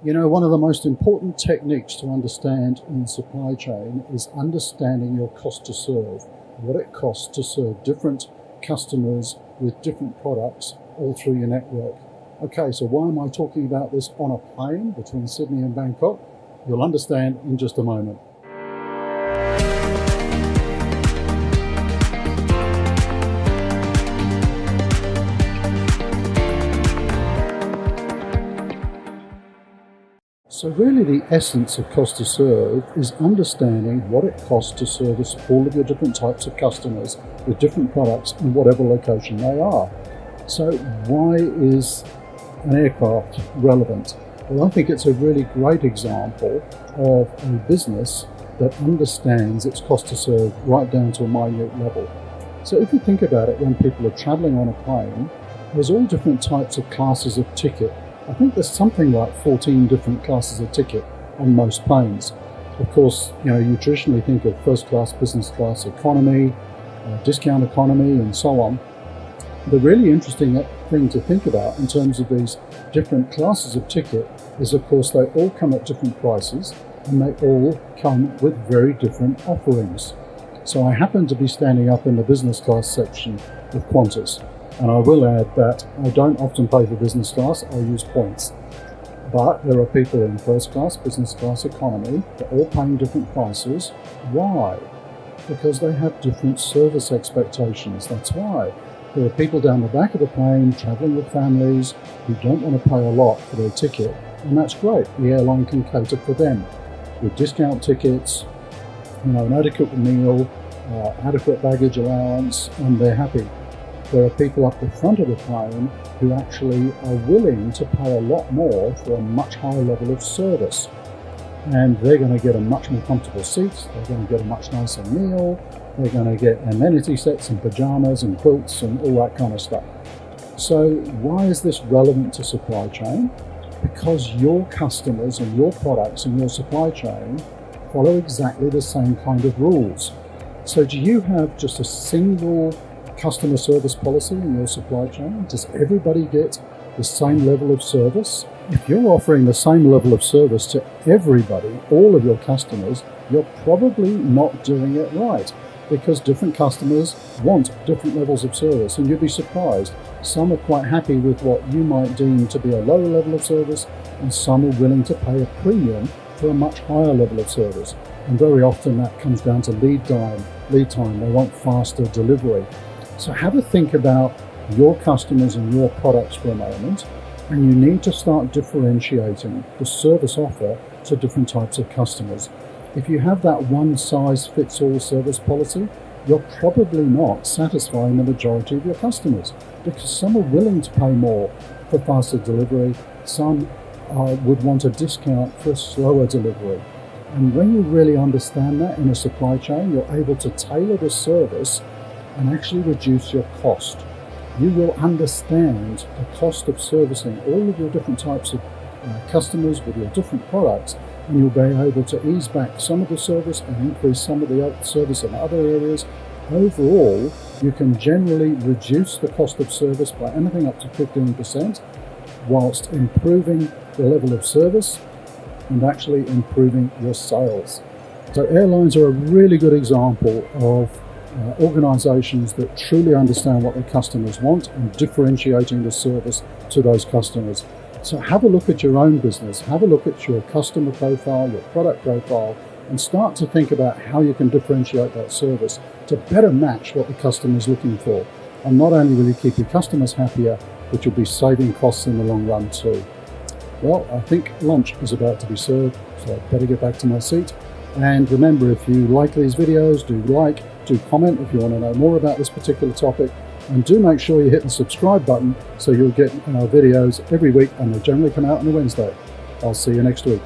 You know, one of the most important techniques to understand in supply chain is understanding your cost to serve, what it costs to serve different customers with different products all through your network. Okay, so why am I talking about this on a plane between Sydney and Bangkok? You'll understand in just a moment. So really the essence of cost to serve is understanding what it costs to service all of your different types of customers with different products in whatever location they are. So why is an aircraft relevant? Well, I think it's a really great example of a business that understands its cost to serve right down to a minute level. So if you think about it, when people are traveling on a plane, there's all different types of classes of ticket. I think there's something like 14 different classes of ticket on most planes. Of course, you traditionally think of first class, business class, economy, discount economy, and so on. The really interesting thing to think about in terms of these different classes of ticket is, of course, they all come at different prices and they all come with very different offerings. So I happen to be standing up in the business class section of Qantas. And I will add that I don't often pay for business class, I use points. But there are people in first class, business class, economy, they're all paying different prices. Why? Because they have different service expectations, that's why. There are people down the back of the plane travelling with families who don't want to pay a lot for their ticket, and that's great, the airline can cater for them. With discount tickets, an adequate meal, adequate baggage allowance, and they're happy. There are people up the front of the plane who actually are willing to pay a lot more for a much higher level of service. And they're going to get a much more comfortable seats, they're going to get a much nicer meal, they're going to get amenity sets and pajamas and quilts and all that kind of stuff. So why is this relevant to supply chain? Because your customers and your products and your supply chain follow exactly the same kind of rules. So do you have just a single customer service policy in your supply chain? Does everybody get the same level of service? If you're offering the same level of service to everybody, all of your customers, you're probably not doing it right, because different customers want different levels of service, and you'd be surprised. Some are quite happy with what you might deem to be a lower level of service, and some are willing to pay a premium for a much higher level of service. And very often that comes down to lead time. They want faster delivery. So have a think about your customers and your products for a moment, and you need to start differentiating the service offer to different types of customers. If you have that one-size-fits-all service policy, you're probably not satisfying the majority of your customers, because some are willing to pay more for faster delivery, some would want a discount for a slower delivery. And when you really understand that in a supply chain, you're able to tailor the service and actually reduce your cost. You will understand the cost of servicing all of your different types of customers with your different products, and you'll be able to ease back some of the service and increase some of the service in other areas. Overall, you can generally reduce the cost of service by anything up to 15%, whilst improving the level of service and actually improving your sales. So airlines are a really good example of organisations that truly understand what their customers want and differentiating the service to those customers. So have a look at your own business, have a look at your customer profile, your product profile, and start to think about how you can differentiate that service to better match what the customer is looking for. And not only will you keep your customers happier, but you'll be saving costs in the long run too. Well, I think lunch is about to be served, so I'd better get back to my seat. And remember, if you like these videos, do comment if you want to know more about this particular topic, and do make sure you hit the subscribe button so you'll get our videos every week, and they generally come out on a Wednesday. I'll see you next week.